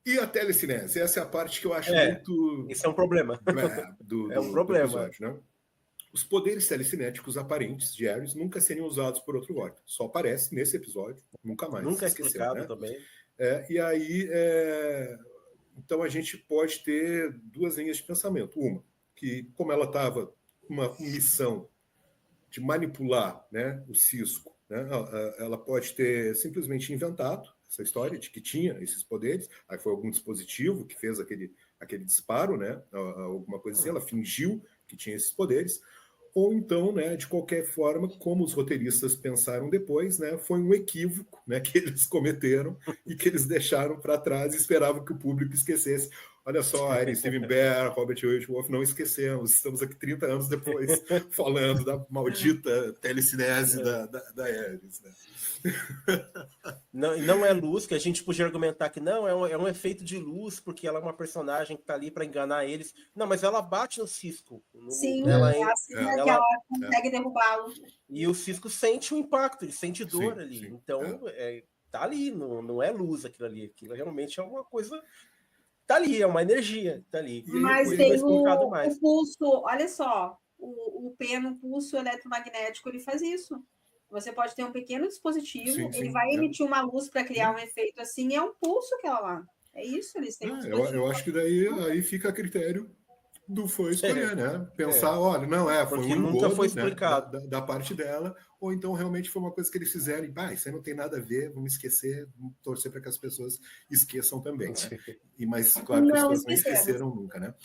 E a telecinese? Essa é a parte que eu acho muito... Isso é um problema. Do episódio, né? Os poderes telecinéticos aparentes de Ares nunca seriam usados por outro Vorta. Só aparece nesse episódio, nunca mais. Nunca é Esqueceu, explicado né? também. E aí, então a gente pode ter duas linhas de pensamento. Uma, que como ela estava uma missão de manipular, né, o Cisco, né, ela pode ter simplesmente inventado essa história de que tinha esses poderes, aí foi algum dispositivo que fez aquele disparo, né, alguma coisa assim, ela fingiu que tinha esses poderes, ou então, né, de qualquer forma, como os roteiristas pensaram depois, né, foi um equívoco, né, que eles cometeram e que eles deixaram para trás e esperavam que o público esquecesse. Olha só, Irene Steven Behr, Robert Whitworth, não esquecemos, estamos aqui 30 anos depois falando da maldita telecinese da Ares, né? Não é luz, que a gente podia argumentar que não, é um efeito de luz, porque ela é uma personagem que está ali para enganar eles. Não, mas ela bate no Cisco. Sim, ela, é a cena que ela consegue derrubá-lo. E o Cisco sente o impacto, ele sente dor sim, ali. Sim, então, tá ali, não é luz aquilo ali. Aquilo realmente é uma coisa... Tá ali, é uma energia, tá ali. Mas tem o pulso, olha só, o pé no pulso eletromagnético, ele faz isso. Você pode ter um pequeno dispositivo, ele vai emitir uma luz para criar um efeito assim, e é um pulso que ela lá. É isso, eles têm um dispositivo. Eu acho que daí aí fica a critério do fã escolher, né? Pensar, olha, não foi um engodo, foi explicado, né, da parte dela, ou então realmente foi uma coisa que eles fizeram e, isso aí não tem nada a ver, vamos esquecer, vamos torcer para que as pessoas esqueçam também, né? Mas, claro, que as pessoas não esqueceram nunca, né?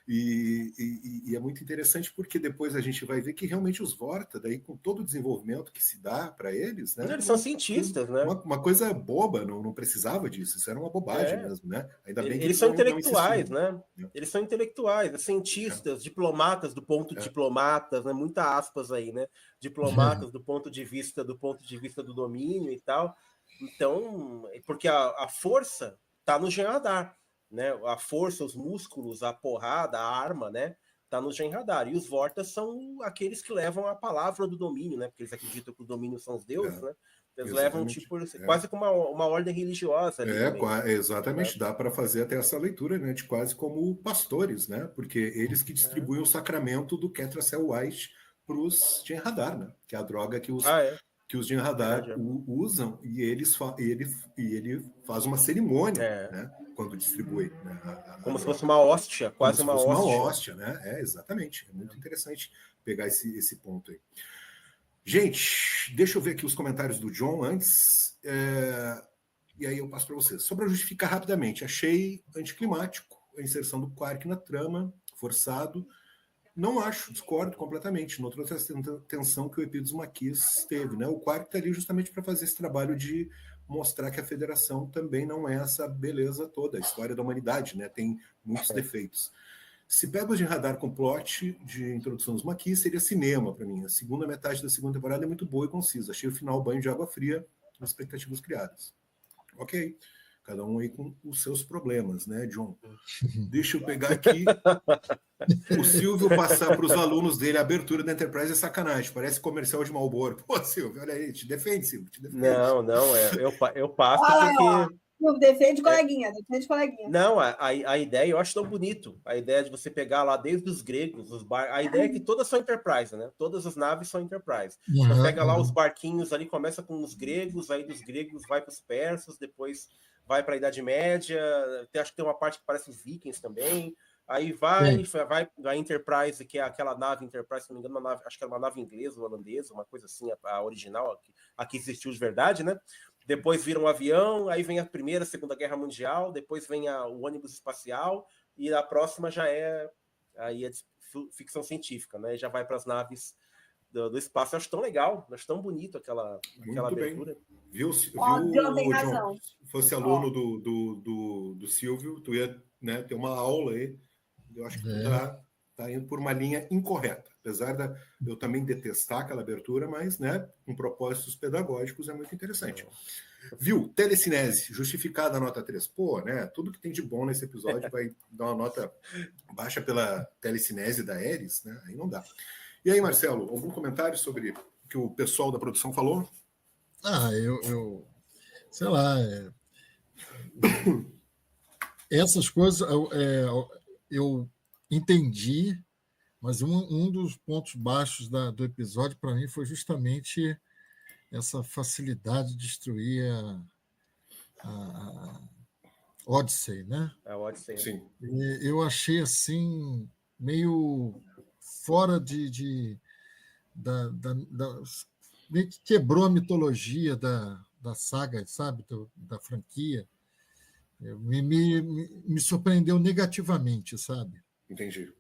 E é muito interessante porque depois a gente vai ver que realmente os Vorta, daí com todo o desenvolvimento que se dá para eles, né? Eles são cientistas, né? Uma coisa boba, não precisava disso, isso era uma bobagem mesmo, né? Ainda bem que eles são intelectuais, né? Eles são intelectuais, cientistas, diplomatas do ponto diplomatas, né? Muita aspas aí, né? Diplomatas do ponto de vista do domínio e tal. Então, porque a força está no Genradar, né? A força, os músculos, a porrada, a arma, né? Tá no Genradar. E os Vortas são aqueles que levam a palavra do domínio, né? Porque eles acreditam que o domínio são os deuses, né? Eles levam quase como uma ordem religiosa ali. Exatamente, dá para fazer até essa leitura, né, de quase como pastores, né? Porque eles que distribuem o sacramento do Ketracel White para os Genradar, né? Que é a droga que os Genradar usam e ele faz uma cerimônia, né? Quando distribui, né, como se fosse uma hóstia, quase uma hóstia, né? Exatamente. É muito interessante pegar esse ponto aí. Gente, deixa eu ver aqui os comentários do John antes, e aí eu passo para vocês. Só para justificar rapidamente, achei anticlimático a inserção do Quark na trama, forçado. Não acho, discordo completamente. Não trouxe essa tensão que o Epídios Maquis teve, né? O Quark está ali justamente para fazer esse trabalho de mostrar que a Federação também não é essa beleza toda, a história da humanidade, né? Tem muitos defeitos. Se pega o Genradar com plot de introdução dos Maquis, seria cinema para mim. A segunda metade da segunda temporada é muito boa e concisa. Achei o final banho de água fria nas expectativas criadas. Ok. Cada um aí com os seus problemas, né, John? Deixa eu pegar aqui. O Silvio passar para os alunos dele a abertura da Enterprise é sacanagem. Parece comercial de Marlboro. Pô, Silvio, olha aí. Te defende, Silvio. Te defende. Não. Eu passo porque... Defende coleguinha, defende coleguinha. Não, a ideia eu acho tão bonito. A ideia de você pegar lá desde os gregos, a ideia é que todas são Enterprise, né? Todas as naves são Enterprise. Então pega lá os barquinhos ali, começa com os gregos, aí dos gregos vai para os persas, depois vai para a Idade Média, acho que tem uma parte que parece os vikings também. Aí vai a Enterprise, que é aquela nave Enterprise, se não me engano, acho que era uma nave inglesa ou holandesa, uma coisa assim, a original, a que existiu de verdade, né? Depois vira um avião, aí vem a Primeira, Segunda Guerra Mundial, depois vem o ônibus espacial, e a próxima já é ficção científica, né? Já vai para as naves do espaço. Eu acho tão legal, acho tão bonito aquela abertura. Bem. Viu, John tem razão. Se fosse aluno do Silvio, tu ia, né, ter uma aula aí. Eu acho que tu tá indo por uma linha incorreta. Apesar de eu também detestar aquela abertura, mas, né, com propósitos pedagógicos é muito interessante. Viu? Telecinese, justificada a nota 3. Pô, né, tudo que tem de bom nesse episódio vai dar uma nota baixa pela telecinese da Ares, né? Aí não dá. E aí, Marcelo, algum comentário sobre o que o pessoal da produção falou? Eu sei lá. essas coisas eu entendi, mas um dos pontos baixos do episódio, para mim, foi justamente essa facilidade de destruir a Odyssey, né? A Odyssey. Sim. Eu achei assim meio fora meio que quebrou a mitologia da saga, sabe, da franquia. Me surpreendeu negativamente, sabe? Entendi.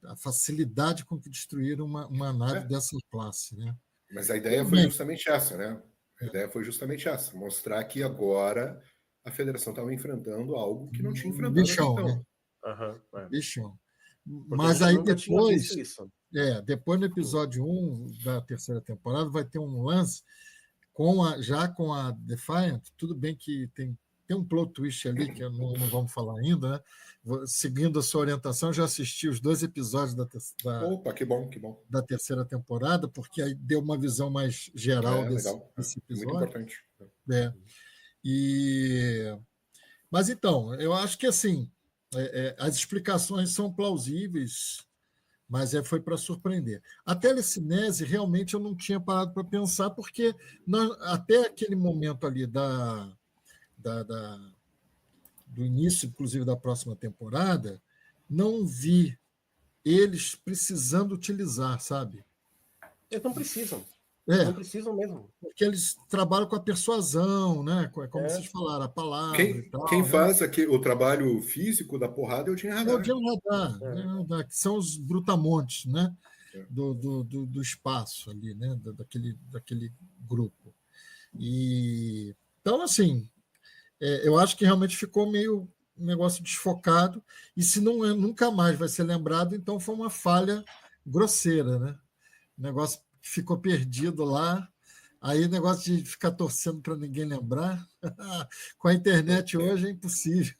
A facilidade com que destruíram uma nave dessa classe, né? Mas a ideia foi justamente essa, né? A ideia foi justamente essa, mostrar que agora a Federação estava enfrentando algo que não tinha enfrentado bichão, até então. Né? Bichão. Porque mas aí depois no episódio 1 da terceira temporada vai ter um lance já com a Defiant. Tudo bem que tem um plot twist ali que não vamos falar ainda, né? Seguindo a sua orientação, já assisti os 2 episódios Opa, que bom. Da terceira temporada, porque aí deu uma visão mais geral desse episódio. Muito importante. Mas então, eu acho que assim, as explicações são plausíveis, mas foi para surpreender. A telecinese, realmente, eu não tinha parado para pensar, porque até aquele momento ali do início, inclusive, da próxima temporada, não vi eles precisando utilizar, sabe? Eles não precisam. Não precisam mesmo. Porque eles trabalham com a persuasão, né? Como vocês falaram, a palavra e tal. Quem faz aqui o trabalho físico da porrada é o Jim Hadar. É o Jim Hadar, que são os brutamontes, né? Do espaço ali, né? Daquele grupo. Então, assim, eu acho que realmente ficou meio um negócio desfocado, e se nunca mais vai ser lembrado, então foi uma falha grosseira, né? O negócio ficou perdido lá, aí o negócio de ficar torcendo para ninguém lembrar, com a internet hoje é impossível.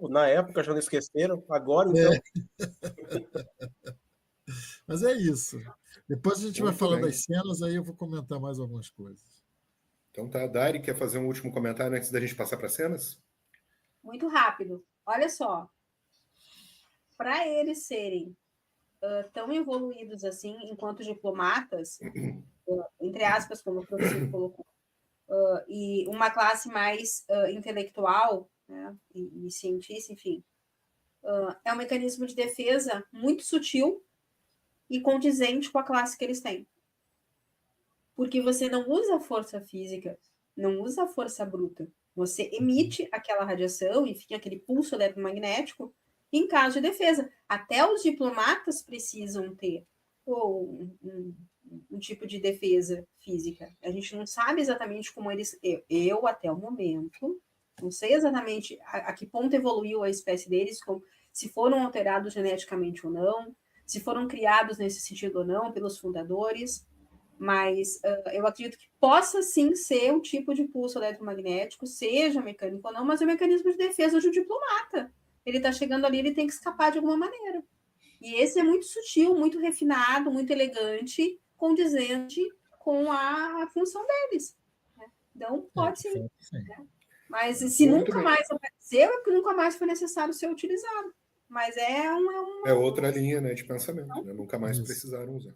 Na época já não esqueceram, agora então... Mas é isso. Depois a gente vai falar das cenas, aí eu vou comentar mais algumas coisas. Então tá, Dari, quer fazer um último comentário antes da gente passar para cenas? Muito rápido. Olha só. Para eles serem tão evoluídos assim, enquanto diplomatas, entre aspas, como o professor colocou, e uma classe mais intelectual, né, e cientista, enfim, é um mecanismo de defesa muito sutil e condizente com a classe que eles têm. Porque você não usa força física, não usa força bruta. Você emite aquela radiação e fica aquele pulso eletromagnético em caso de defesa. Até os diplomatas precisam ter um tipo de defesa física. A gente não sabe exatamente como eles... Eu até o momento, não sei exatamente a que ponto evoluiu a espécie deles, se foram alterados geneticamente ou não, se foram criados nesse sentido ou não pelos fundadores... Mas eu acredito que possa sim ser um tipo de pulso eletromagnético, seja mecânico ou não, mas é um mecanismo de defesa de um diplomata. Ele está chegando ali, ele tem que escapar de alguma maneira. E esse é muito sutil, muito refinado, muito elegante, condizente com a função deles. Né? Então, pode sim. Né? Mas se nunca mais apareceu, é porque nunca mais foi necessário ser utilizado. Mas é outra linha, né, de pensamento. Né? Nunca mais precisaram usar.